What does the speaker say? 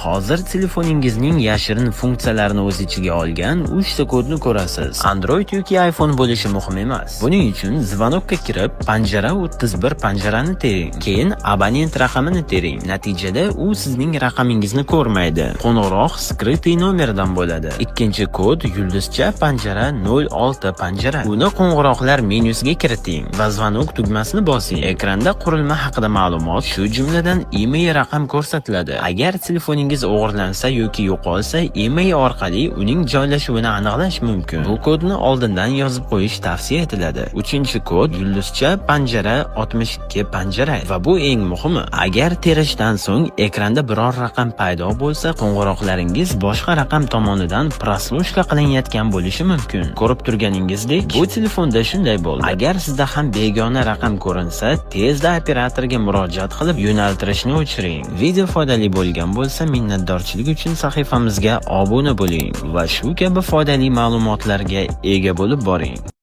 Hozir telefoningizning yashirin funksiyalarini o'z ichiga olgan 3 ta kodni ko'rasiz. Android yoki iPhone bo'lishi muhim emas. Buning uchun Zvanokka kirib, panjara 31 panjarani tering. Keyin abonent raqamini tering. Natijada u sizning raqamingizni ko'rmaydi. Qo'ng'iroq skrytый nomerdan bo'ladi. Ikkinchi kod yulduzcha panjara 06 panjara. Uni qo'ng'iroqlar menyusiga kiriting va zvanok tugmasini bosing. Ekranda qurilma haqida ma'lumot, shu jumladan email raqam ko'rsatiladi. Agar telefoningiz o'g'irlansa yoki yo'qolsa, email orqali uning joylashuvini aniqlash mumkin. Bu kodni oldindan yozib qo'yish tavsiya etiladi. Uchinchi kod yulduzcha panjara 62 panjara va bu eng muhimi. Agar terishdan so'ng ekranda biror raqam paydo bo'lsa, qo'ng'iroqlaringiz boshqa raqam tomonidan prosloshka qilinayotgan bo'lishi mumkin. Ko'rib turganingizdek, bu telefonda shunday bo'ldi. Agar sizda ham begona raqam ko'rinsa, tezda operatorga murojaat qilib yo'naltirishni o'chiring. Video foydali bo'lgan bo'lsa, minnatdorchilik uchun sahifamizga obuna bo'ling va shu kabi foydali ma'lumotlarga ega bo'lib boring.